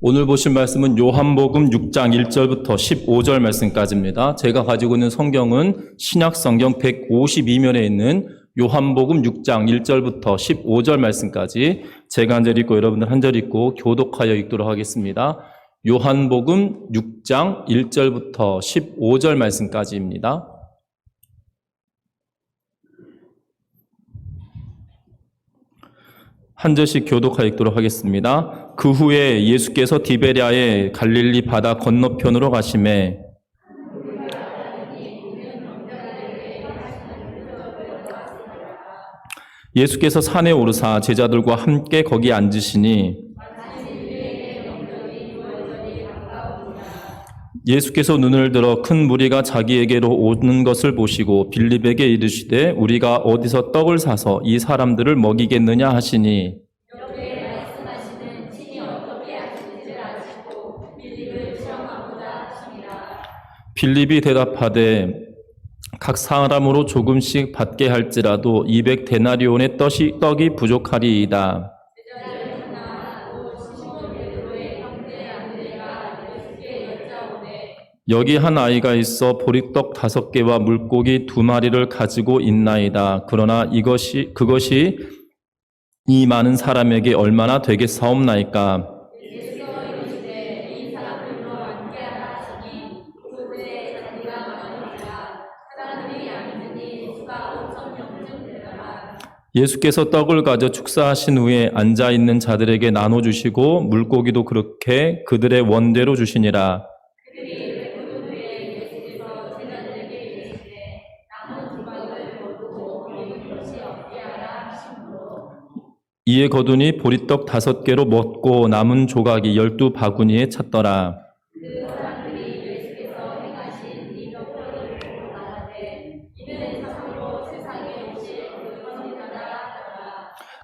오늘 보실 말씀은 요한복음 6장 1절부터 15절 말씀까지입니다. 제가 가지고 있는 성경은 신약 성경 152면에 있는 요한복음 6장 1절부터 15절 말씀까지 제가 한 절 읽고 여러분들 한 절 읽고 교독하여 읽도록 하겠습니다. 요한복음 6장 1절부터 15절 말씀까지입니다. 한 절씩 교독하여 읽도록 하겠습니다. 그 후에 예수께서 디베랴의 갈릴리 바다 건너편으로 가시매 예수께서 산에 오르사 제자들과 함께 거기 앉으시니 예수께서 눈을 들어 큰 무리가 자기에게로 오는 것을 보시고 빌립에게 이르시되 우리가 어디서 떡을 사서 이 사람들을 먹이겠느냐 하시니 빌립이 대답하되 각 사람으로 조금씩 받게 할지라도 200데나리온의 떡이 부족하리이다. 여기 한 아이가 있어 보리떡 5개와 물고기 2마리를 가지고 있나이다. 그러나 그것이 이 많은 사람에게 얼마나 되겠사옵나이까? 예수께서 떡을 가져 축사하신 후에 앉아있는 자들에게 나눠주시고 물고기도 그렇게 그들의 원대로 주시니라. 이에 거두니 보리떡 5개로 먹고 남은 조각이 12바구니에 찼더라.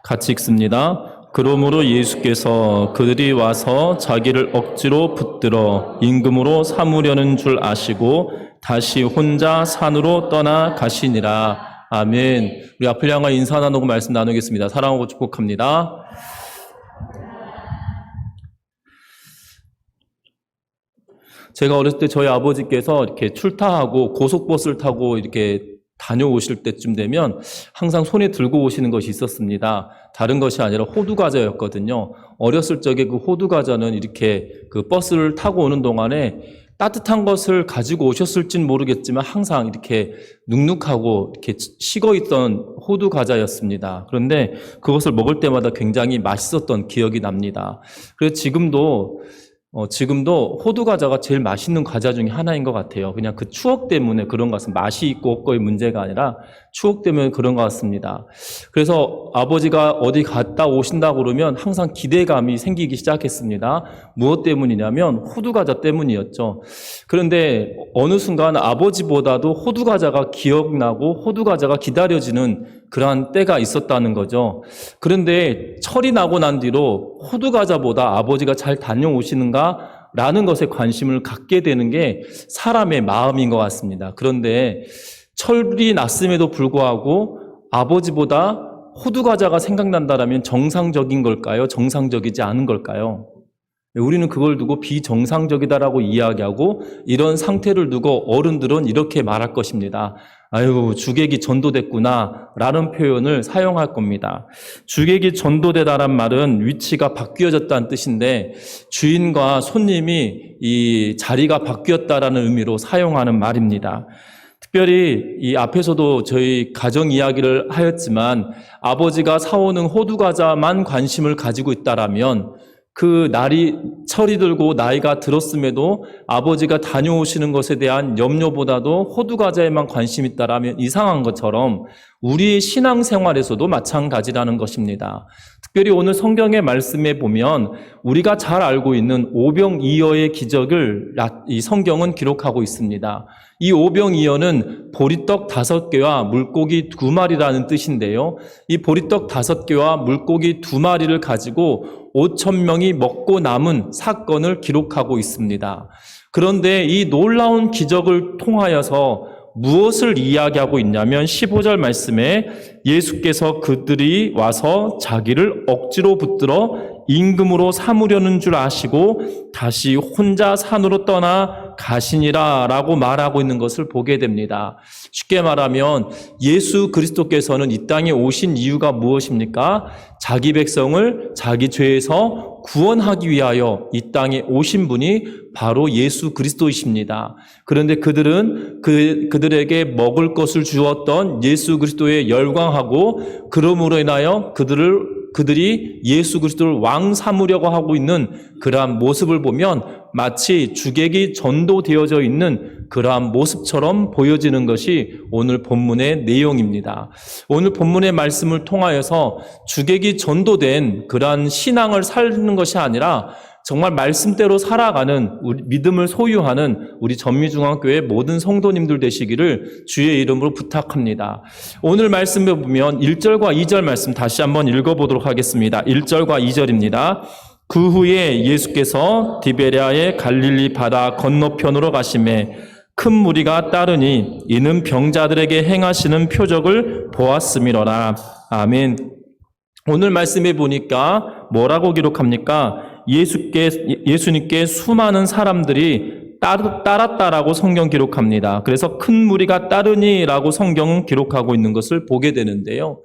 같이 읽습니다. 그러므로 예수께서 그들이 와서 자기를 억지로 붙들어 임금으로 삼으려는 줄 아시고 다시 혼자 산으로 떠나 가시니라. 아멘. 우리 앞을 향하여 인사 나누고 말씀 나누겠습니다. 사랑하고 축복합니다. 제가 어렸을 때 저희 아버지께서 이렇게 출타하고 고속버스를 타고 이렇게 다녀오실 때쯤 되면 항상 손에 들고 오시는 것이 있었습니다. 다른 것이 아니라 호두과자였거든요. 어렸을 적에 그 호두과자는 이렇게 그 버스를 타고 오는 동안에 따뜻한 것을 가지고 오셨을진 모르겠지만 항상 이렇게 눅눅하고 이렇게 식어 있던 호두 과자였습니다. 그런데 그것을 먹을 때마다 굉장히 맛있었던 기억이 납니다. 그래서 지금도 호두 과자가 제일 맛있는 과자 중에 하나인 것 같아요. 그냥 그 추억 때문에 그런 것 같습니다. 맛이 있고 없고의 문제가 아니라 추억 때문에 그런 것 같습니다. 그래서 아버지가 어디 갔다 오신다고 그러면 항상 기대감이 생기기 시작했습니다. 무엇 때문이냐면 호두 과자 때문이었죠. 그런데 어느 순간 아버지보다도 호두 과자가 기억나고 호두 과자가 기다려지는 그러한 때가 있었다는 거죠. 그런데 철이 나고 난 뒤로 호두 과자보다 아버지가 잘 다녀오시는가? 라는 것에 관심을 갖게 되는 게 사람의 마음인 것 같습니다. 그런데 철이 났음에도 불구하고 아버지보다 호두 과자가 생각난다라면 정상적인 걸까요? 정상적이지 않은 걸까요? 우리는 그걸 두고 비정상적이다라고 이야기하고 이런 상태를 두고 어른들은 이렇게 말할 것입니다. 아이고, 주객이 전도됐구나 라는 표현을 사용할 겁니다. 주객이 전도되다란 말은 위치가 바뀌어졌다는 뜻인데 주인과 손님이 이 자리가 바뀌었다라는 의미로 사용하는 말입니다. 특별히 이 앞에서도 저희 가정 이야기를 하였지만 아버지가 사오는 호두과자만 관심을 가지고 있다라면 그 날이 철이 들고 나이가 들었음에도 아버지가 다녀오시는 것에 대한 염려보다도 호두과자에만 관심이 있다라면 이상한 것처럼 우리의 신앙생활에서도 마찬가지라는 것입니다. 특별히 오늘 성경의 말씀에 보면 우리가 잘 알고 있는 오병이어의 기적을 이 성경은 기록하고 있습니다. 이 오병이어는 보리떡 5개와 물고기 2마리라는 뜻인데요. 이 보리떡 5개와 물고기 2마리를 가지고 5,000명이 먹고 남은 사건을 기록하고 있습니다. 그런데 이 놀라운 기적을 통하여서 무엇을 이야기하고 있냐면 15절 말씀에 예수께서 그들이 와서 자기를 억지로 붙들어 임금으로 삼으려는 줄 아시고 다시 혼자 산으로 떠나 가시니라 라고 말하고 있는 것을 보게 됩니다. 쉽게 말하면 예수 그리스도께서는 이 땅에 오신 이유가 무엇입니까? 자기 백성을 자기 죄에서 구원하기 위하여 이 땅에 오신 분이 바로 예수 그리스도이십니다. 그런데 그들은 그들에게 먹을 것을 주었던 예수 그리스도에 열광하고 그러므로 인하여 그들이 예수 그리스도를 왕 삼으려고 하고 있는 그러한 모습을 보면 마치 주객이 전도되어져 있는 그러한 모습처럼 보여지는 것이 오늘 본문의 내용입니다. 오늘 본문의 말씀을 통하여서 주객이 전도된 그러한 신앙을 살는 것이 아니라 정말 말씀대로 살아가는 믿음을 소유하는 우리 전미중앙교회 모든 성도님들 되시기를 주의 이름으로 부탁합니다. 오늘 말씀에 보면 1절과 2절 말씀 다시 한번 읽어보도록 하겠습니다. 1절과 2절입니다. 그 후에 예수께서 디베랴의 갈릴리 바다 건너편으로 가시매 큰 무리가 따르니 이는 병자들에게 행하시는 표적을 보았음이로라. 아멘. 오늘 말씀에 보니까 뭐라고 기록합니까? 예수님께 수많은 사람들이 따랐다라고 성경 기록합니다. 그래서 큰 무리가 따르니라고 성경은 기록하고 있는 것을 보게 되는데요.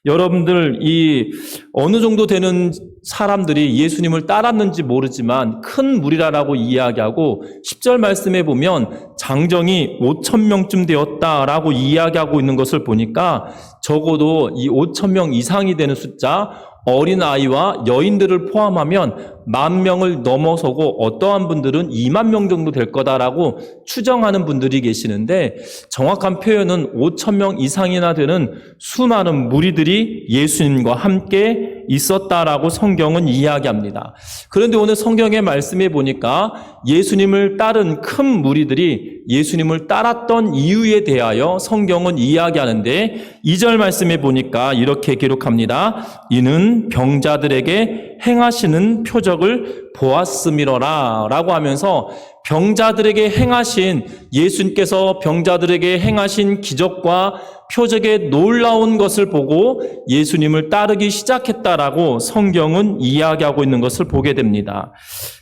여러분들 이 어느 정도 되는 사람들이 예수님을 따랐는지 모르지만 큰 무리라고 이야기하고 10절 말씀에 보면 장정이 5,000명쯤 되었다라고 이야기하고 있는 것을 보니까 적어도 이 5,000명 이상이 되는 숫자 어린아이와 여인들을 포함하면 10,000명을 넘어서고 어떠한 분들은 20,000명 정도 될 거다라고 추정하는 분들이 계시는데 정확한 표현은 5,000명 이상이나 되는 수많은 무리들이 예수님과 함께 있었다라고 성경은 이야기합니다. 그런데 오늘 성경의 말씀에 보니까 예수님을 따른 큰 무리들이 예수님을 따랐던 이유에 대하여 성경은 이야기하는데 2절 말씀에 보니까 이렇게 기록합니다. 이는 병자들에게 행하시는 표적을 보았음이로라 라고 하면서 병자들에게 행하신 예수님께서 병자들에게 행하신 기적과 표적의 놀라운 것을 보고 예수님을 따르기 시작했다라고 성경은 이야기하고 있는 것을 보게 됩니다.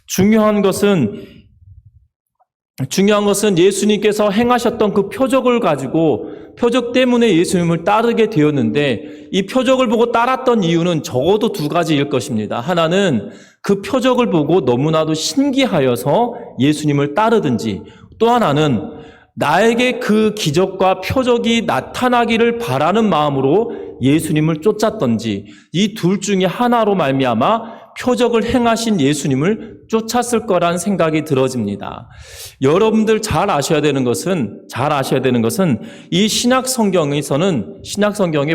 중요한 것은 예수님께서 행하셨던 그 표적을 가지고 표적 때문에 예수님을 따르게 되었는데 이 표적을 보고 따랐던 이유는 적어도 두 가지일 것입니다. 하나는 그 표적을 보고 너무나도 신기하여서 예수님을 따르든지 또 하나는 나에게 그 기적과 표적이 나타나기를 바라는 마음으로 예수님을 쫓았던지 이 둘 중에 하나로 말미암아 표적을 행하신 예수님을 쫓았을 거란 생각이 들어집니다. 여러분들 잘 아셔야 되는 것은 이 신약 성경에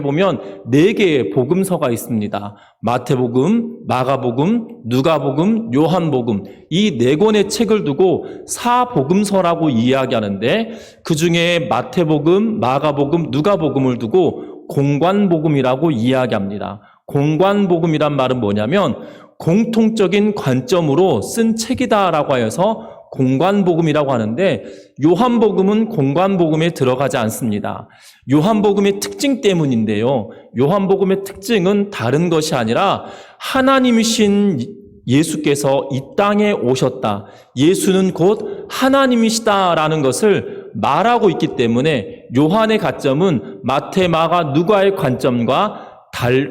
보면 4개의 복음서가 있습니다. 마태복음, 마가복음, 누가복음, 요한복음 이 4권의 책을 두고 사복음서라고 이야기하는데 그중에 마태복음, 마가복음, 누가복음을 두고 공관복음이라고 이야기합니다. 공관복음이란 말은 뭐냐면 공통적인 관점으로 쓴 책이다라고 하여서 공관복음이라고 하는데 요한복음은 공관복음에 들어가지 않습니다. 요한복음의 특징 때문인데요. 요한복음의 특징은 다른 것이 아니라 하나님이신 예수께서 이 땅에 오셨다. 예수는 곧 하나님이시다라는 것을 말하고 있기 때문에 요한의 관점은 마태, 마가, 누가의 관점과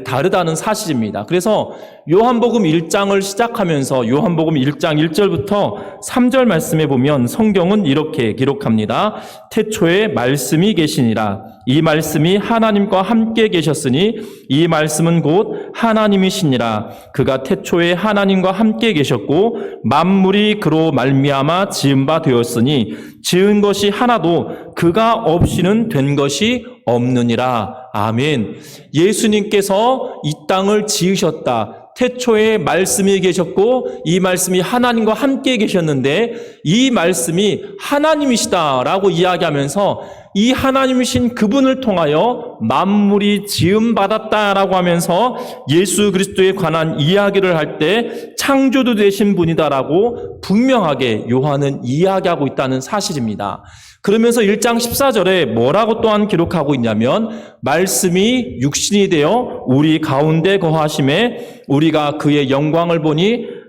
다르다는 사실입니다. 그래서 요한복음 1장을 시작하면서 요한복음 1장 1절부터 3절 말씀에 보면 성경은 이렇게 기록합니다. 태초에 말씀이 계시니라. 이 말씀이 하나님과 함께 계셨으니 이 말씀은 곧 하나님이시니라. 그가 태초에 하나님과 함께 계셨고 만물이 그로 말미암아 지은 바 되었으니 지은 것이 하나도 그가 없이는 된 것이 없느니라. 아멘. 예수님께서 이 땅을 지으셨다. 태초에 말씀이 계셨고 이 말씀이 하나님과 함께 계셨는데 이 말씀이 하나님이시다라고 이야기하면서 이 하나님이신 그분을 통하여 만물이 지음받았다라고 하면서 예수 그리스도에 관한 이야기를 할 때 창조주 되신 분이다라고 분명하게 요한은 이야기하고 있다는 사실입니다. 그러면서 1장 14절에 뭐라고 또한 기록하고 있냐면 말씀이 육신이 되어 우리 가운데 거하심에 우리가 그의 영광을 보니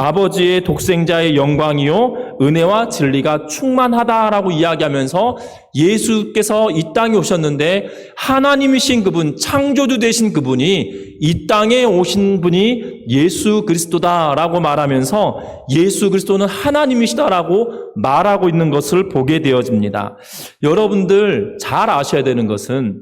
아버지의 독생자의 영광이요 은혜와 진리가 충만하다라고 이야기하면서 예수께서 이 땅에 오셨는데 하나님이신 그분, 창조주 되신 그분이 이 땅에 오신 분이 예수 그리스도다라고 말하면서 예수 그리스도는 하나님이시다라고 말하고 있는 것을 보게 되어집니다. 여러분들 잘 아셔야 되는 것은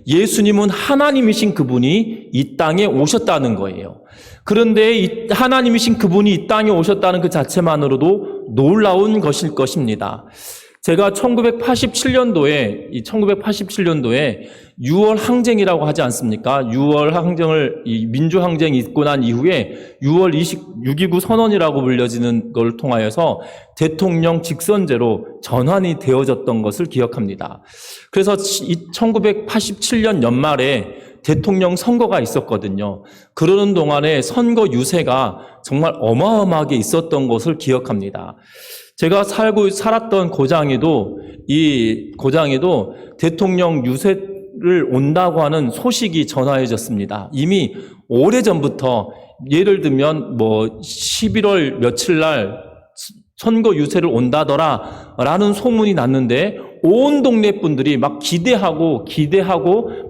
예수님은 하나님이신 그분이 이 땅에 오셨다는 거예요. 그런데 하나님이신 그분이 이 땅에 오셨다는 그 자체만으로도 놀라운 것일 것입니다. 제가 1987년도에 6월 항쟁이라고 하지 않습니까? 6월 항쟁을 민주항쟁이 있고 난 이후에 6월 6.29 선언이라고 불려지는 걸 통하여서 대통령 직선제로 전환이 되어졌던 것을 기억합니다. 그래서 1987년 연말에 대통령 선거가 있었거든요. 그러는 동안에 선거 유세가 정말 어마어마하게 있었던 것을 기억합니다. 제가 살았던 고장에도 대통령 유세를 온다고 하는 소식이 전해졌습니다. 이미 오래전부터 예를 들면 11월 며칠 날 선거 유세를 온다더라 라는 소문이 났는데 온 동네 분들이 막 기대하고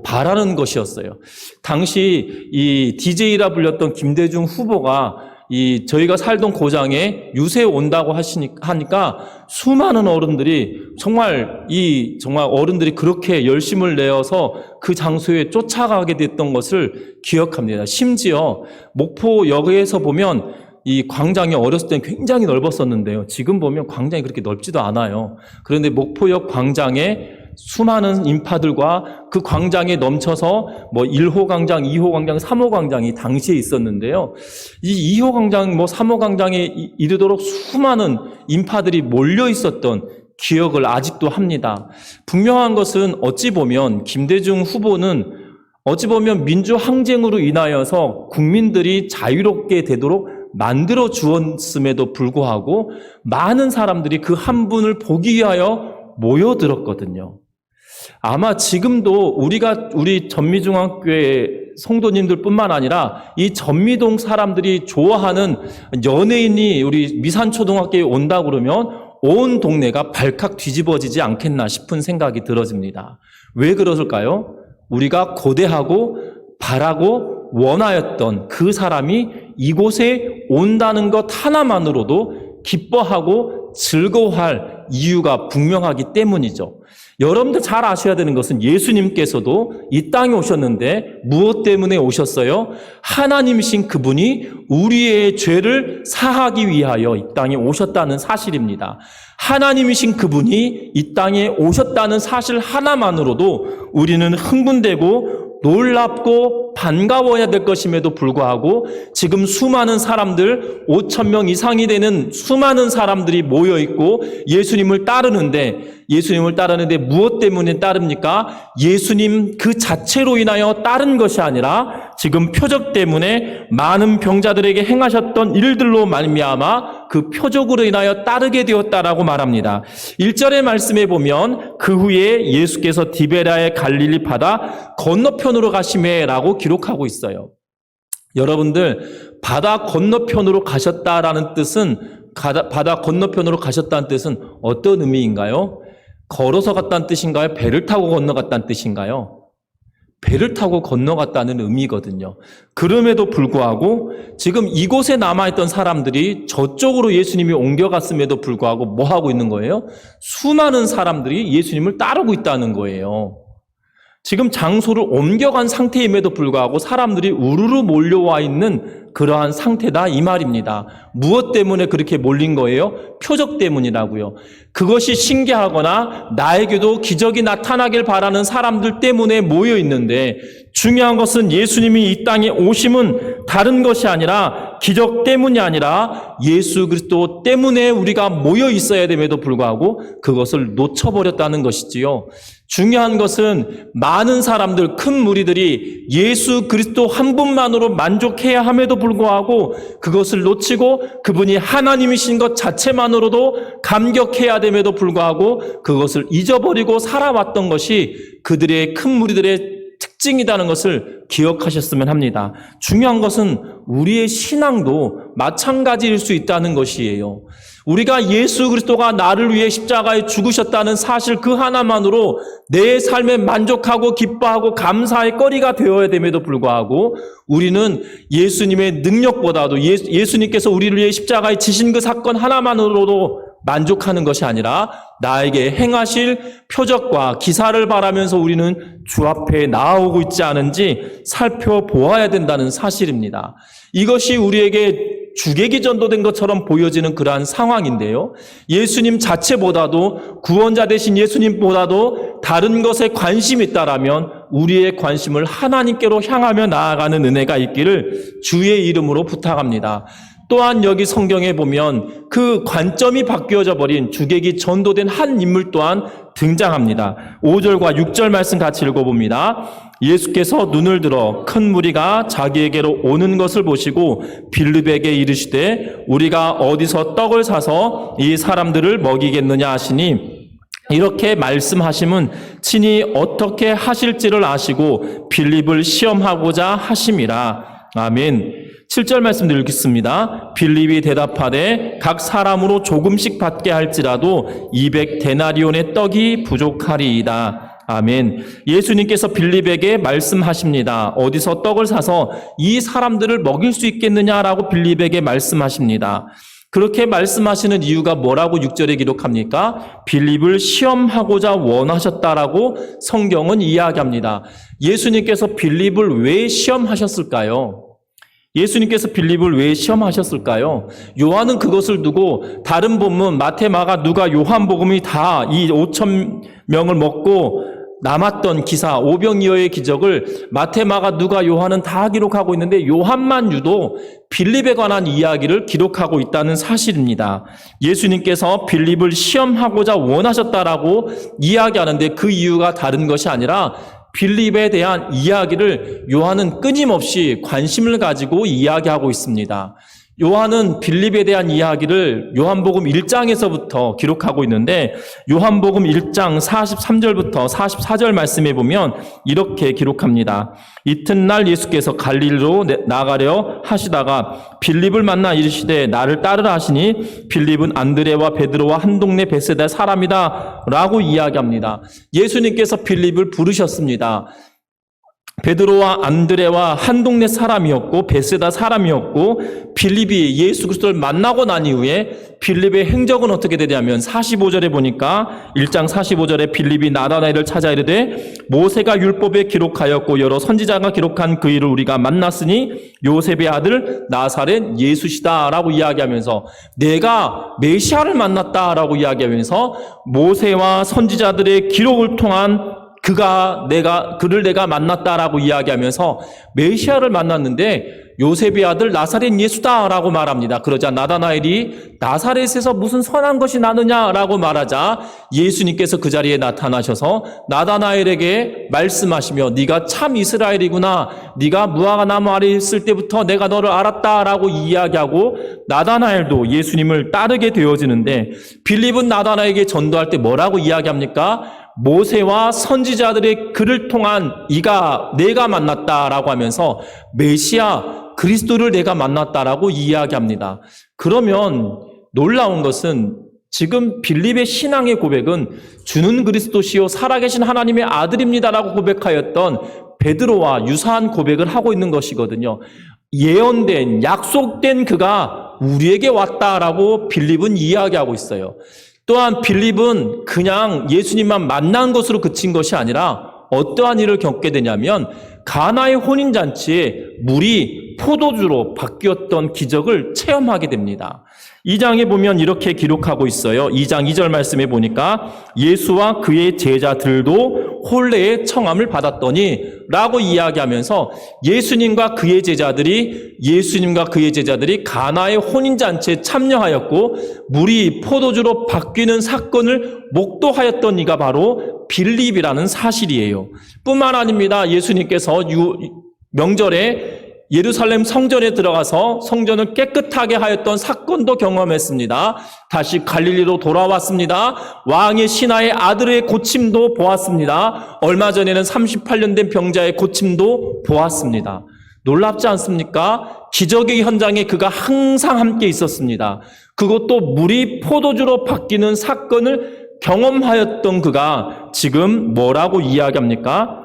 바라는 것이었어요. 당시 이 DJ라 불렸던 김대중 후보가 저희가 살던 고장에 유세에 온다고 하니까 수많은 어른들이 정말 어른들이 그렇게 열심을 내어서 그 장소에 쫓아가게 됐던 것을 기억합니다. 심지어 목포역에서 보면 이 광장이 어렸을 때는 굉장히 넓었었는데요. 지금 보면 광장이 그렇게 넓지도 않아요. 그런데 목포역 광장에 수많은 인파들과 그 광장에 넘쳐서 1호 광장, 2호 광장, 3호 광장이 당시에 있었는데요. 이 2호 광장, 3호 광장에 이르도록 수많은 인파들이 몰려 있었던 기억을 아직도 합니다. 분명한 것은 어찌 보면 김대중 후보는 민주항쟁으로 인하여서 국민들이 자유롭게 되도록 만들어 주었음에도 불구하고 많은 사람들이 그 한 분을 보기 위하여 모여들었거든요. 아마 지금도 우리 전미중학교의 성도님들 뿐만 아니라 이 전미동 사람들이 좋아하는 연예인이 우리 미산초등학교에 온다 그러면 온 동네가 발칵 뒤집어지지 않겠나 싶은 생각이 들어집니다. 왜 그러실까요? 우리가 고대하고 바라고 원하였던 그 사람이 이곳에 온다는 것 하나만으로도 기뻐하고 즐거워할 이유가 분명하기 때문이죠. 여러분들 잘 아셔야 되는 것은 예수님께서도 이 땅에 오셨는데 무엇 때문에 오셨어요? 하나님이신 그분이 우리의 죄를 사하기 위하여 이 땅에 오셨다는 사실입니다. 하나님이신 그분이 이 땅에 오셨다는 사실 하나만으로도 우리는 흥분되고 놀랍고 반가워야 될 것임에도 불구하고 지금 수많은 사람들 5,000명 이상이 되는 수많은 사람들이 모여 있고 예수님을 따르는데 무엇 때문에 따릅니까? 예수님 그 자체로 인하여 따른 것이 아니라 지금 표적 때문에 많은 병자들에게 행하셨던 일들로 말미암아 그 표적으로 인하여 따르게 되었다라고 말합니다. 1절의 말씀에 보면 그 후에 예수께서 디베라의 갈릴리 바다 건너편으로 가시매라고 기록하고 있어요. 여러분들 바다 건너편으로 가셨다는 뜻은 어떤 의미인가요? 걸어서 갔다는 뜻인가요? 배를 타고 건너갔다는 뜻인가요? 배를 타고 건너갔다는 의미거든요. 그럼에도 불구하고 지금 이곳에 남아있던 사람들이 저쪽으로 예수님이 옮겨갔음에도 불구하고 뭐 하고 있는 거예요? 수많은 사람들이 예수님을 따르고 있다는 거예요. 지금 장소를 옮겨간 상태임에도 불구하고 사람들이 우르르 몰려와 있는 그러한 상태다 이 말입니다. 무엇 때문에 그렇게 몰린 거예요? 표적 때문이라고요. 그것이 신기하거나 나에게도 기적이 나타나길 바라는 사람들 때문에 모여 있는데 중요한 것은 예수님이 이 땅에 오심은 다른 것이 아니라 기적 때문이 아니라 예수 그리스도 때문에 우리가 모여 있어야 됨에도 불구하고 그것을 놓쳐버렸다는 것이지요. 중요한 것은 많은 사람들, 큰 무리들이 예수 그리스도 한 분만으로 만족해야 함에도 불구하고 그것을 놓치고 그분이 하나님이신 것 자체만으로도 감격해야 됨에도 불구하고 그것을 잊어버리고 살아왔던 것이 그들의 큰 무리들의 특징이라는 것을 기억하셨으면 합니다. 중요한 것은 우리의 신앙도 마찬가지일 수 있다는 것이에요. 우리가 예수 그리스도가 나를 위해 십자가에 죽으셨다는 사실 그 하나만으로 내 삶에 만족하고 기뻐하고 감사의 거리가 되어야 됨에도 불구하고 우리는 예수님의 능력보다도 예수님께서 우리를 위해 십자가에 지신 그 사건 하나만으로도 만족하는 것이 아니라 나에게 행하실 표적과 기사를 바라면서 우리는 주 앞에 나아오고 있지 않은지 살펴보아야 된다는 사실입니다. 이것이 우리에게 주객이 전도된 것처럼 보여지는 그러한 상황인데요. 예수님 자체보다도 구원자 되신 예수님보다도 다른 것에 관심이 있다라면 우리의 관심을 하나님께로 향하며 나아가는 은혜가 있기를 주의 이름으로 부탁합니다. 또한 여기 성경에 보면 그 관점이 바뀌어져 버린 주객이 전도된 한 인물 또한 등장합니다. 5절과 6절 말씀 같이 읽어봅니다. 예수께서 눈을 들어 큰 무리가 자기에게로 오는 것을 보시고 빌립에게 이르시되 우리가 어디서 떡을 사서 이 사람들을 먹이겠느냐 하시니 이렇게 말씀하심은 친히 어떻게 하실지를 아시고 빌립을 시험하고자 하심이라. 아멘. 7절 말씀 읽겠습니다. 빌립이 대답하되 각 사람으로 조금씩 받게 할지라도 200데나리온의 떡이 부족하리이다. 아멘. 예수님께서 빌립에게 말씀하십니다. 어디서 떡을 사서 이 사람들을 먹일 수 있겠느냐라고 빌립에게 말씀하십니다. 그렇게 말씀하시는 이유가 뭐라고 6절에 기록합니까? 빌립을 시험하고자 원하셨다라고 성경은 이야기합니다. 예수님께서 빌립을 왜 시험하셨을까요? 예수님께서 빌립을 왜 시험하셨을까요? 요한은 그것을 두고 다른 본문 마태, 마가, 누가, 요한복음이 다 이 5천 명을 먹고 남았던 기사, 오병이어의 기적을 마태, 마가, 누가, 요한은 다 기록하고 있는데 요한만 유독 빌립에 관한 이야기를 기록하고 있다는 사실입니다. 예수님께서 빌립을 시험하고자 원하셨다라고 이야기하는데 그 이유가 다른 것이 아니라 빌립에 대한 이야기를 요한은 끊임없이 관심을 가지고 이야기하고 있습니다. 요한은 빌립에 대한 이야기를 요한복음 1장에서부터 기록하고 있는데 요한복음 1장 43절부터 44절 말씀에 보면 이렇게 기록합니다. 이튿날 예수께서 갈릴리로 나가려 하시다가 빌립을 만나 이르시되 나를 따르라 하시니 빌립은 안드레와 베드로와 한 동네 베세다 사람이다 라고 이야기합니다. 예수님께서 빌립을 부르셨습니다. 베드로와 안드레와 한 동네 사람이었고 베세다 사람이었고 빌립이 예수 그리스도를 만나고 난 이후에 빌립의 행적은 어떻게 되냐면 45절에 보니까 1장 45절에 빌립이 나다나엘을 찾아 이르되 모세가 율법에 기록하였고 여러 선지자가 기록한 그 일을 우리가 만났으니 요셉의 아들 나사렛 예수시다 라고 이야기하면서 내가 메시아를 만났다라고 이야기하면서 모세와 선지자들의 기록을 통한 그를 내가 만났다라고 이야기하면서 메시아를 만났는데 요셉의 아들 나사렛 예수다라고 말합니다. 그러자 나다나엘이 나사렛에서 무슨 선한 것이 나느냐라고 말하자 예수님께서 그 자리에 나타나셔서 나다나엘에게 말씀하시며 네가 참 이스라엘이구나. 네가 무화과 나무 아래 있을 때부터 내가 너를 알았다라고 이야기하고 나다나엘도 예수님을 따르게 되어지는데 빌립은 나다나엘에게 전도할 때 뭐라고 이야기합니까? 모세와 선지자들의 글을 통한 내가 만났다라고 하면서 메시아 그리스도를 내가 만났다라고 이야기합니다. 그러면 놀라운 것은 지금 빌립의 신앙의 고백은 주는 그리스도시요 살아계신 하나님의 아들입니다라고 고백하였던 베드로와 유사한 고백을 하고 있는 것이거든요. 예언된 약속된 그가 우리에게 왔다라고 빌립은 이야기하고 있어요. 또한 빌립은 그냥 예수님만 만난 것으로 그친 것이 아니라 어떠한 일을 겪게 되냐면 가나의 혼인잔치에 물이 포도주로 바뀌었던 기적을 체험하게 됩니다. 2장에 보면 이렇게 기록하고 있어요. 2장 2절 말씀에 보니까 예수와 그의 제자들도 혼례의 청함을 받았더니 라고 이야기하면서 예수님과 그의 제자들이 가나의 혼인잔치에 참여하였고 물이 포도주로 바뀌는 사건을 목도하였던 이가 바로 빌립이라는 사실이에요. 뿐만 아닙니다. 예수님께서 명절에 예루살렘 성전에 들어가서 성전을 깨끗하게 하였던 사건도 경험했습니다. 다시 갈릴리로 돌아왔습니다. 왕의 신하의 아들의 고침도 보았습니다. 얼마 전에는 38년 된 병자의 고침도 보았습니다. 놀랍지 않습니까? 기적의 현장에 그가 항상 함께 있었습니다. 그것도 물이 포도주로 바뀌는 사건을 경험하였던 그가 지금 뭐라고 이야기합니까?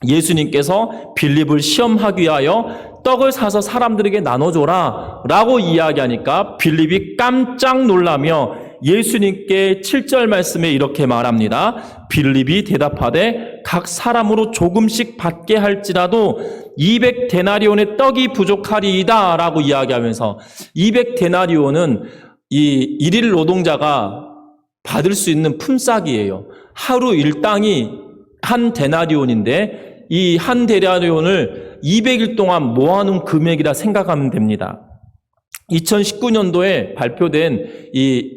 예수님께서 빌립을 시험하기 위하여 떡을 사서 사람들에게 나눠줘라 라고 이야기하니까 빌립이 깜짝 놀라며 예수님께 7절 말씀에 이렇게 말합니다. 빌립이 대답하되 각 사람으로 조금씩 받게 할지라도 200데나리온의 떡이 부족하리이다 라고 이야기하면서 200데나리온은 이 일일 노동자가 받을 수 있는 품삯이에요. 하루 일당이 한 데나리온인데 이 한 데나리온을 200일 동안 모아놓은 금액이라 생각하면 됩니다. 2019년도에 발표된 이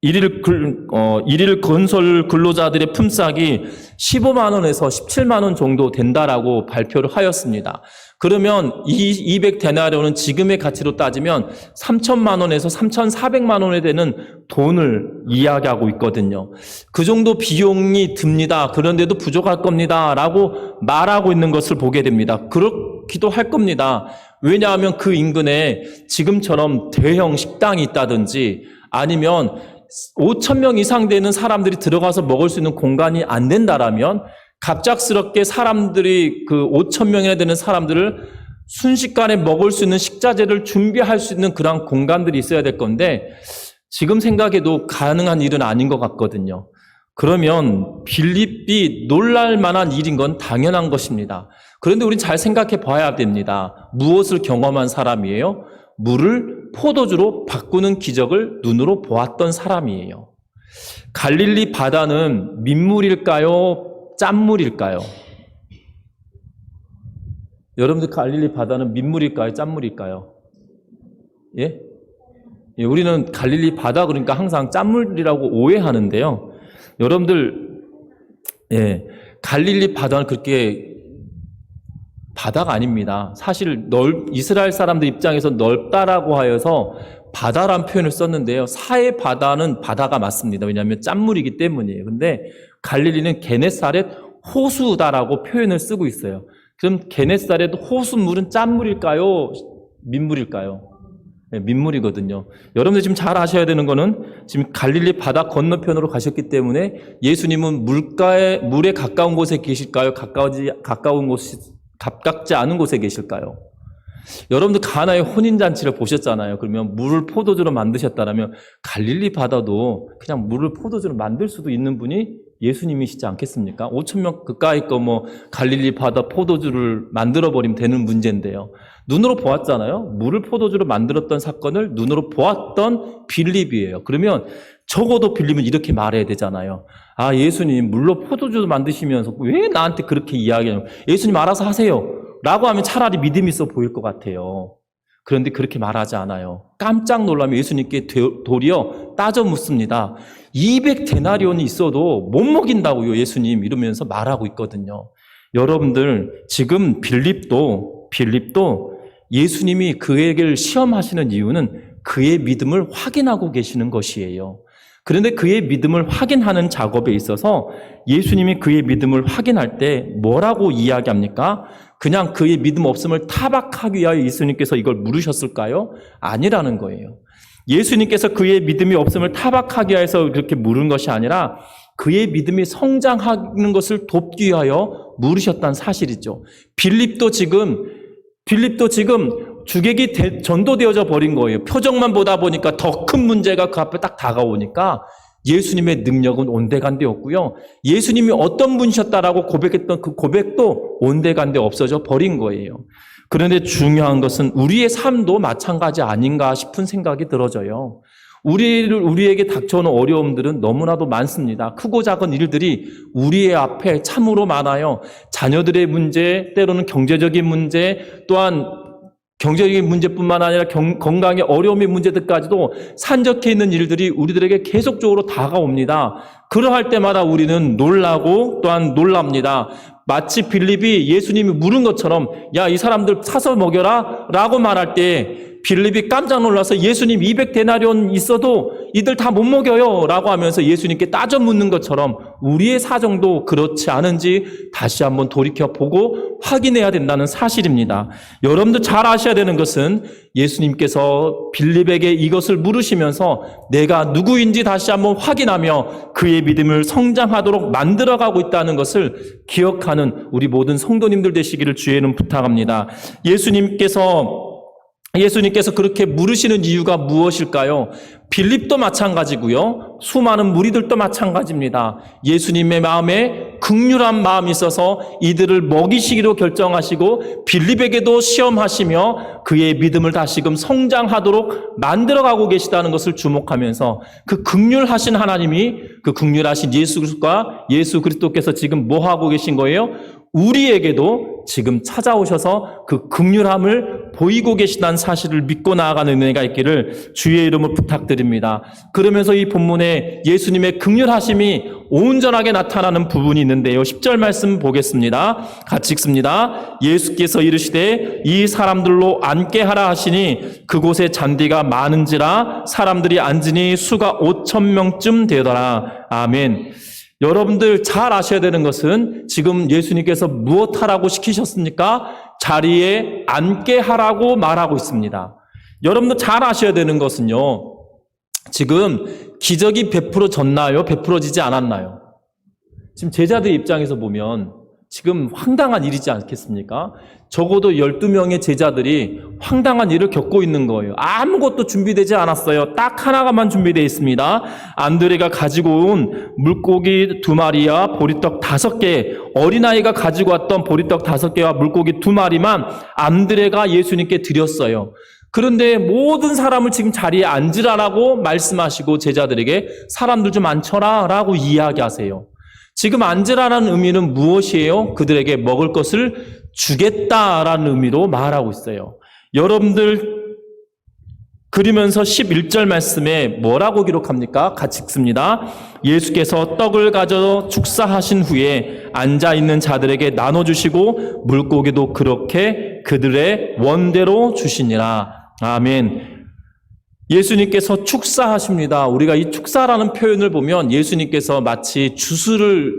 일일 건설 근로자들의 품삯이 15만 원에서 17만 원 정도 된다라고 발표를 하였습니다. 그러면 이 200데나리온은 지금의 가치로 따지면 3천만 원에서 3,400만 원에 되는 돈을 이야기하고 있거든요. 그 정도 비용이 듭니다. 그런데도 부족할 겁니다. 라고 말하고 있는 것을 보게 됩니다. 그렇기도 할 겁니다. 왜냐하면 그 인근에 지금처럼 대형 식당이 있다든지 아니면 5,000명 이상 되는 사람들이 들어가서 먹을 수 있는 공간이 안 된다라면 갑작스럽게 사람들이 그 5,000명이나 되는 사람들을 순식간에 먹을 수 있는 식자재를 준비할 수 있는 그런 공간들이 있어야 될 건데 지금 생각해도 가능한 일은 아닌 것 같거든요. 그러면 빌립이 놀랄 만한 일인 건 당연한 것입니다. 그런데 우린 잘 생각해 봐야 됩니다. 무엇을 경험한 사람이에요? 물을 포도주로 바꾸는 기적을 눈으로 보았던 사람이에요. 갈릴리 바다는 민물일까요? 짠물일까요? 여러분들 갈릴리 바다는 민물일까요? 짠물일까요? 예? 예, 우리는 갈릴리 바다 그러니까 항상 짠물이라고 오해하는데요. 여러분들, 예, 갈릴리 바다는 그렇게 바다가 아닙니다. 사실 이스라엘 사람들 입장에서 넓다라고 하여서 바다란 표현을 썼는데요. 사해 바다는 바다가 맞습니다. 왜냐하면 짠물이기 때문이에요. 근데 갈릴리는 게네사렛 호수다라고 표현을 쓰고 있어요. 그럼 게네사렛 호수물은 짠물일까요? 민물일까요? 네, 민물이거든요. 여러분들 지금 잘 아셔야 되는 거는 지금 갈릴리 바다 건너편으로 가셨기 때문에 예수님은 물에 가까운 곳에 계실까요? 가깝지 않은 곳에 계실까요? 여러분들 가나의 혼인잔치를 보셨잖아요. 그러면 물을 포도주로 만드셨다면 갈릴리 바다도 그냥 물을 포도주로 만들 수도 있는 분이 예수님이시지 않겠습니까? 5,000명 그까이 거 갈릴리 바다 포도주를 만들어버리면 되는 문제인데요. 눈으로 보았잖아요. 물을 포도주로 만들었던 사건을 눈으로 보았던 빌립이에요. 그러면 적어도 빌립은 이렇게 말해야 되잖아요. 아, 예수님 물로 포도주를 만드시면서 왜 나한테 그렇게 이야기하냐고. 예수님 알아서 하세요. 라고 하면 차라리 믿음이 있어 보일 것 같아요. 그런데 그렇게 말하지 않아요. 깜짝 놀라면 예수님께 도리어 따져 묻습니다. 200데나리온이 있어도 못 먹인다고요, 예수님. 이러면서 말하고 있거든요. 여러분들, 지금 빌립도 예수님이 그에게를 시험하시는 이유는 그의 믿음을 확인하고 계시는 것이에요. 그런데 그의 믿음을 확인하는 작업에 있어서 예수님이 그의 믿음을 확인할 때 뭐라고 이야기합니까? 그냥 그의 믿음 없음을 타박하기 위하여 예수님께서 이걸 물으셨을까요? 아니라는 거예요. 예수님께서 그의 믿음이 없음을 타박하기 위해서 그렇게 물은 것이 아니라 그의 믿음이 성장하는 것을 돕기 위하여 물으셨다는 사실이죠. 빌립도 지금 주객이 전도되어져 버린 거예요. 표정만 보다 보니까 더 큰 문제가 그 앞에 딱 다가오니까 예수님의 능력은 온데간데였고요. 예수님이 어떤 분이셨다라고 고백했던 그 고백도 온데간데 없어져 버린 거예요. 그런데 중요한 것은 우리의 삶도 마찬가지 아닌가 싶은 생각이 들어져요. 우리에게 닥쳐오는 어려움들은 너무나도 많습니다. 크고 작은 일들이 우리의 앞에 참으로 많아요. 자녀들의 문제, 때로는 경제적인 문제, 또한 경제적인 문제뿐만 아니라 건강의 어려움의 문제들까지도 산적해 있는 일들이 우리들에게 계속적으로 다가옵니다. 그러할 때마다 우리는 놀라고 또한 놀랍니다. 마치 빌립이 예수님이 물은 것처럼 야, 이 사람들 사서 먹여라 라고 말할 때 빌립이 깜짝 놀라서 예수님 200데나리온 있어도 이들 다 못 먹여요 라고 하면서 예수님께 따져 묻는 것처럼 우리의 사정도 그렇지 않은지 다시 한번 돌이켜보고 확인해야 된다는 사실입니다. 여러분도 잘 아셔야 되는 것은 예수님께서 빌립에게 이것을 물으시면서 내가 누구인지 다시 한번 확인하며 그의 믿음을 성장하도록 만들어가고 있다는 것을 기억하는 우리 모든 성도님들 되시기를 주의 이름 부탁합니다. 예수님께서 그렇게 물으시는 이유가 무엇일까요? 빌립도 마찬가지고요. 수많은 무리들도 마찬가지입니다. 예수님의 마음에 긍휼한 마음이 있어서 이들을 먹이시기로 결정하시고 빌립에게도 시험하시며 그의 믿음을 다시금 성장하도록 만들어가고 계시다는 것을 주목하면서 그 긍휼하신 하나님이 그 긍휼하신 예수 그리스도께서 지금 뭐 하고 계신 거예요? 우리에게도 지금 찾아오셔서 그 긍휼함을 보이고 계시다는 사실을 믿고 나아가는 은혜가 있기를 주의 이름으로 부탁드립니다. 그러면서 이 본문에 예수님의 긍휼하심이 온전하게 나타나는 부분이 있는데요. 10절 말씀 보겠습니다. 같이 읽습니다. 예수께서 이르시되 이 사람들로 앉게 하라 하시니 그곳에 잔디가 많은지라 사람들이 앉으니 수가 5,000명쯤 되더라. 아멘. 여러분들 잘 아셔야 되는 것은 지금 예수님께서 무엇 하라고 시키셨습니까? 자리에 앉게 하라고 말하고 있습니다. 여러분들 잘 아셔야 되는 것은요. 지금 기적이 베풀어졌나요? 베풀어지지 않았나요? 지금 제자들 입장에서 보면 지금 황당한 일이지 않겠습니까? 적어도 12명의 제자들이 황당한 일을 겪고 있는 거예요. 아무것도 준비되지 않았어요. 딱 하나가만 준비되어 있습니다. 안드레가 가지고 온 물고기 2마리와 보리떡 5개, 어린아이가 가지고 왔던 보리떡 5개와 물고기 2마리만 안드레가 예수님께 드렸어요. 그런데 모든 사람을 지금 자리에 앉으라라고 말씀하시고 제자들에게 사람들 좀 앉혀라 라고 이야기하세요. 지금 앉으라는 의미는 무엇이에요? 그들에게 먹을 것을 주겠다라는 의미로 말하고 있어요. 여러분들 그러면서 11절 말씀에 뭐라고 기록합니까? 같이 읽습니다. 예수께서 떡을 가져 축사하신 후에 앉아있는 자들에게 나눠주시고 물고기도 그렇게 그들의 원대로 주시니라. 아멘. 예수님께서 축사하십니다. 우리가 이 축사라는 표현을 보면 예수님께서 마치 주술을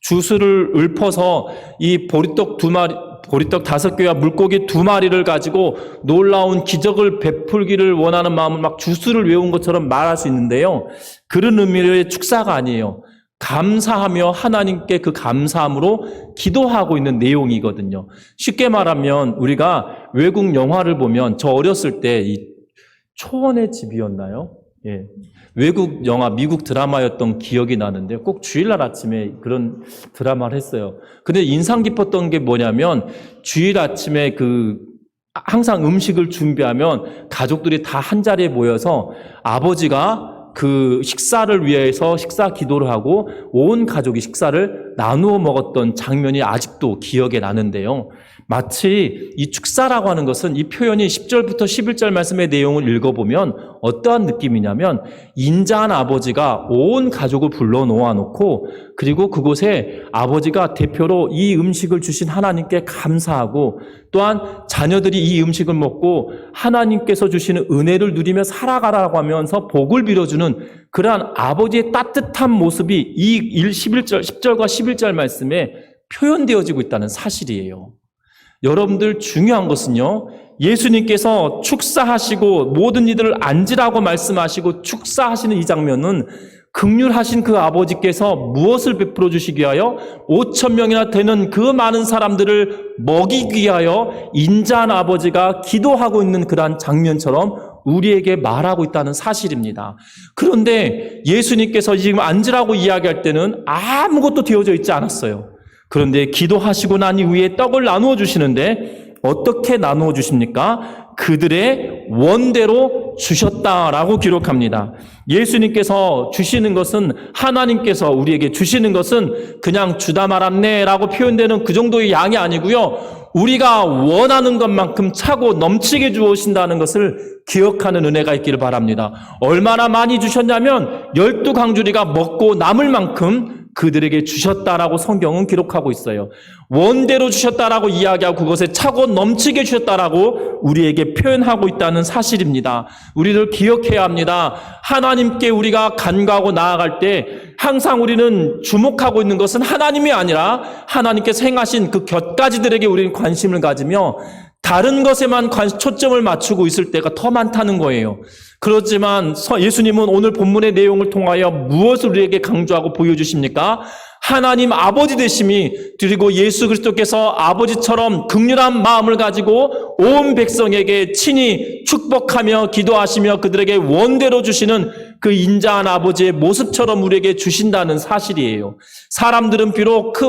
읊어서 이 보리떡 5개와 물고기 2마리를 가지고 놀라운 기적을 베풀기를 원하는 마음을 막 주술을 외운 것처럼 말할 수 있는데요. 그런 의미의 축사가 아니에요. 감사하며 하나님께 그 감사함으로 기도하고 있는 내용이거든요. 쉽게 말하면 우리가 외국 영화를 보면 저 어렸을 때 이 초원의 집이었나요? 예. 외국 영화, 미국 드라마였던 기억이 나는데 꼭 주일날 아침에 그런 드라마를 했어요. 근데 인상 깊었던 게 뭐냐면 주일 아침에 항상 음식을 준비하면 가족들이 다 한 자리에 모여서 아버지가 그 식사를 위해서 식사 기도를 하고 온 가족이 식사를 나누어 먹었던 장면이 아직도 기억에 나는데요. 마치 이 축사라고 하는 것은 이 표현이 10절부터 11절 말씀의 내용을 읽어보면 어떠한 느낌이냐면 인자한 아버지가 온 가족을 불러 놓아놓고 그리고 그곳에 아버지가 대표로 이 음식을 주신 하나님께 감사하고 또한 자녀들이 이 음식을 먹고 하나님께서 주시는 은혜를 누리며 살아가라고 하면서 복을 빌어주는 그러한 아버지의 따뜻한 모습이 이 10절과 11절 말씀에 표현되어지고 있다는 사실이에요. 여러분들 중요한 것은요. 예수님께서 축사하시고 모든 이들을 앉으라고 말씀하시고 축사하시는 이 장면은 긍휼하신 그 아버지께서 무엇을 베풀어 주시기 위하여 5,000명이나 되는 그 많은 사람들을 먹이기 위하여 인자한 아버지가 기도하고 있는 그러한 장면처럼 우리에게 말하고 있다는 사실입니다. 그런데 예수님께서 지금 앉으라고 이야기할 때는 아무것도 되어져 있지 않았어요. 그런데 기도하시고 난 이후에 떡을 나누어 주시는데 어떻게 나누어 주십니까? 그들의 원대로 주셨다라고 기록합니다. 예수님께서 주시는 것은 하나님께서 우리에게 주시는 것은 그냥 주다 말았네라고 표현되는 그 정도의 양이 아니고요. 우리가 원하는 것만큼 차고 넘치게 주어신다는 것을 기억하는 은혜가 있기를 바랍니다. 얼마나 많이 주셨냐면 12강주리가 먹고 남을 만큼 그들에게 주셨다라고 성경은 기록하고 있어요. 원대로 주셨다라고 이야기하고 그것에 차고 넘치게 주셨다라고 우리에게 표현하고 있다는 사실입니다. 우리를 기억해야 합니다. 하나님께 우리가 간구하고 나아갈 때 항상 우리는 주목하고 있는 것은 하나님이 아니라 하나님께서 행하신 그 곁가지들에게 우리는 관심을 가지며 다른 것에만 초점을 맞추고 있을 때가 더 많다는 거예요. 그렇지만 예수님은 오늘 본문의 내용을 통하여 무엇을 우리에게 강조하고 보여주십니까? 하나님 아버지 되심이, 그리고 예수 그리스도께서 아버지처럼 극렬한 마음을 가지고 온 백성에게 친히 축복하며 기도하시며 그들에게 원대로 주시는 그 인자한 아버지의 모습처럼 우리에게 주신다는 사실이에요.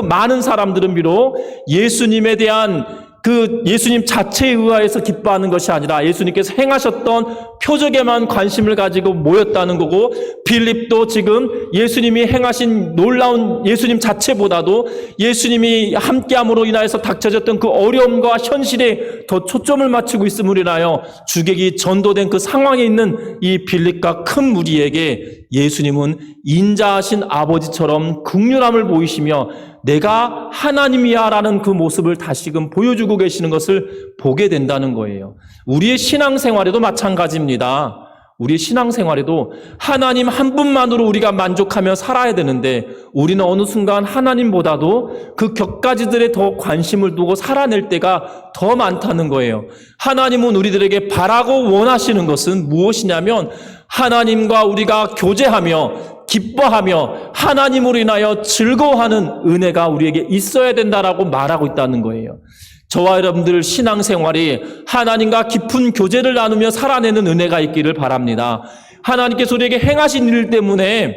많은 사람들은 비록 예수님에 대한 그 예수님 자체에 의하여서 기뻐하는 것이 아니라 예수님께서 행하셨던 표적에만 관심을 가지고 모였다는 거고, 빌립도 지금 예수님이 행하신 놀라운 예수님 자체보다도 예수님이 함께함으로 인하여서 닥쳐졌던 그 어려움과 현실에 더 초점을 맞추고 있음으로 인하여 주객이 전도된 그 상황에 있는 이 빌립과 큰 무리에게 예수님은 인자하신 아버지처럼 긍휼함을 보이시며 내가 하나님이야 라는 그 모습을 다시금 보여주고 계시는 것을 보게 된다는 거예요. 우리의 신앙생활에도 마찬가지입니다. 우리의 신앙생활에도 하나님 한 분만으로 우리가 만족하며 살아야 되는데 우리는 어느 순간 하나님보다도 그 격가지들에 더 관심을 두고 살아낼 때가 더 많다는 거예요. 하나님은 우리들에게 바라고 원하시는 것은 무엇이냐면 하나님과 우리가 교제하며 기뻐하며 하나님으로 인하여 즐거워하는 은혜가 우리에게 있어야 된다라고 말하고 있다는 거예요. 저와 여러분들 신앙생활이 하나님과 깊은 교제를 나누며 살아내는 은혜가 있기를 바랍니다. 하나님께서 우리에게 행하신 일 때문에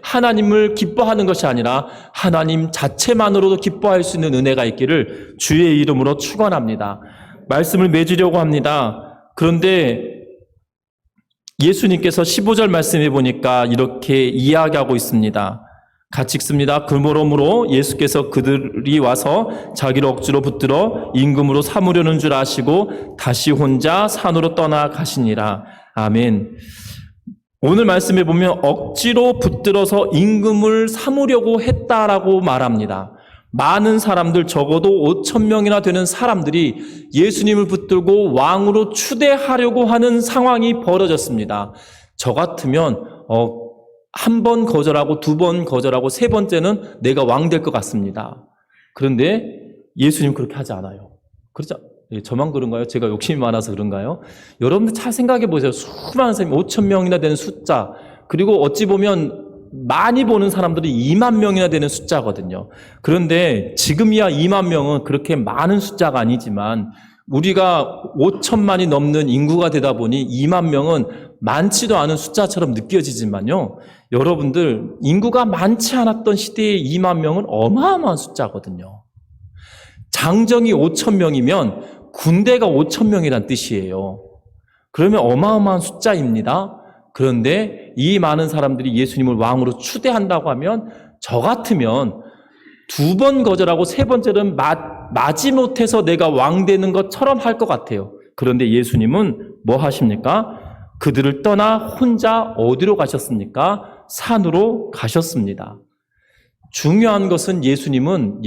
하나님을 기뻐하는 것이 아니라 하나님 자체만으로도 기뻐할 수 있는 은혜가 있기를 주의 이름으로 축원합니다. 말씀을 맺으려고 합니다. 그런데 예수님께서 15절 말씀해 보니까 이렇게 이야기하고 있습니다. 같이 읽습니다. 그러므로 예수께서 그들이 와서 자기를 억지로 붙들어 임금으로 삼으려는 줄 아시고 다시 혼자 산으로 떠나가시니라. 아멘. 오늘 말씀해 보면 억지로 붙들어서 임금을 삼으려고 했다라고 말합니다. 많은 사람들, 적어도 5,000명이나 되는 사람들이 예수님을 붙들고 왕으로 추대하려고 하는 상황이 벌어졌습니다. 저 같으면 한 번 거절하고 두 번 거절하고 세 번째는 내가 왕 될 것 같습니다. 그런데 예수님 그렇게 하지 않아요. 그렇죠? 저만 그런가요? 제가 욕심이 많아서 그런가요? 여러분들 잘 생각해 보세요. 수많은 사람이 5,000명이나 되는 숫자, 그리고 어찌 보면 많이 보는 사람들이 2만 명이나 되는 숫자거든요. 그런데 지금이야 2만 명은 그렇게 많은 숫자가 아니지만 우리가 5천만이 넘는 인구가 되다 보니 2만 명은 많지도 않은 숫자처럼 느껴지지만요. 여러분들 인구가 많지 않았던 시대의 2만 명은 어마어마한 숫자거든요. 장정이 5천 명이면 군대가 5천 명이란 뜻이에요. 그러면 어마어마한 숫자입니다. 그런데 이 많은 사람들이 예수님을 왕으로 추대한다고 하면 저 같으면 두 번 거절하고 세 번째는 마지못해서 내가 왕 되는 것처럼 할 것 같아요. 그런데 예수님은 뭐 하십니까? 그들을 떠나 혼자 어디로 가셨습니까? 산으로 가셨습니다. 중요한 것은 예수님은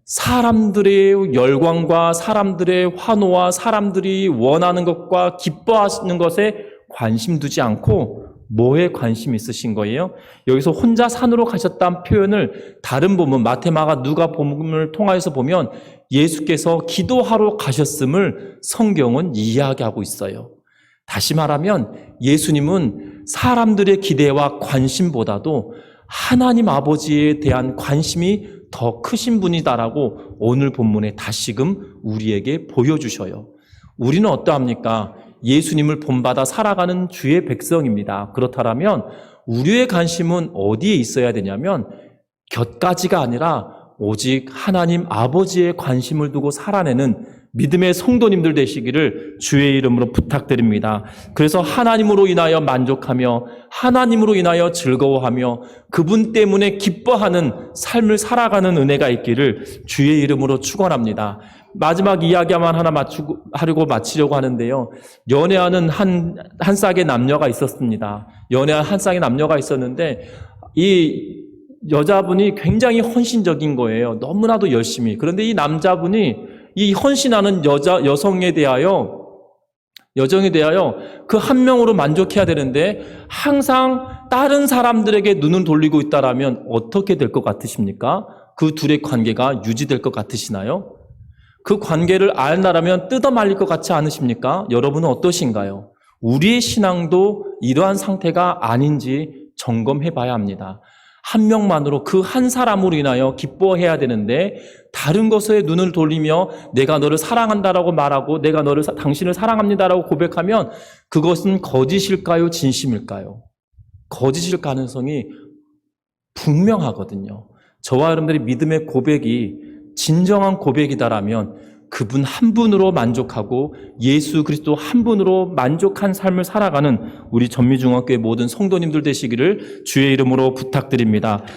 사람들의 열광과 사람들의 환호와 사람들이 원하는 것과 기뻐하시는 것에 관심 두지 않고 뭐에 관심 있으신 거예요? 여기서 혼자 산으로 가셨다는 표현을 다른 본문 마태마가 누가복음을 통하여서 보면 예수께서 기도하러 가셨음을 성경은 이야기하고 있어요. 다시 말하면 예수님은 사람들의 기대와 관심보다도 하나님 아버지에 대한 관심이 더 크신 분이다라고 오늘 본문에 다시금 우리에게 보여주셔요. 우리는 어떠합니까? 예수님을 본받아 살아가는 주의 백성입니다. 그렇다면 우리의 관심은 어디에 있어야 되냐면 곁가지가 아니라 오직 하나님 아버지의 관심을 두고 살아내는 믿음의 성도님들 되시기를 주의 이름으로 부탁드립니다. 그래서 하나님으로 인하여 만족하며 하나님으로 인하여 즐거워하며 그분 때문에 기뻐하는 삶을 살아가는 은혜가 있기를 주의 이름으로 축원합니다. 마지막 이야기만 하나 하려고 마치려고 하는데요. 연애하는 한 쌍의 남녀가 있었습니다. 연애한 한 쌍의 남녀가 있었는데 이 여자분이 굉장히 헌신적인 거예요. 너무나도 열심히. 그런데 이 남자분이 이 헌신하는 여성에 대하여 그 한 명으로 만족해야 되는데 항상 다른 사람들에게 눈을 돌리고 있다라면 어떻게 될 것 같으십니까? 그 둘의 관계가 유지될 것 같으시나요? 그 관계를 알나라면 뜯어 말릴 것 같지 않으십니까? 여러분은 어떠신가요? 우리의 신앙도 이러한 상태가 아닌지 점검해 봐야 합니다. 한 명만으로 그 한 사람으로 인하여 기뻐해야 되는데 다른 것에 눈을 돌리며 내가 너를 사랑한다라고 말하고 내가 당신을 사랑합니다라고 고백하면 그것은 거짓일까요? 진심일까요? 거짓일 가능성이 분명하거든요. 저와 여러분들의 믿음의 고백이 진정한 고백이다라면 그분 한 분으로 만족하고 예수 그리스도 한 분으로 만족한 삶을 살아가는 우리 전미중앙교회 모든 성도님들 되시기를 주의 이름으로 부탁드립니다.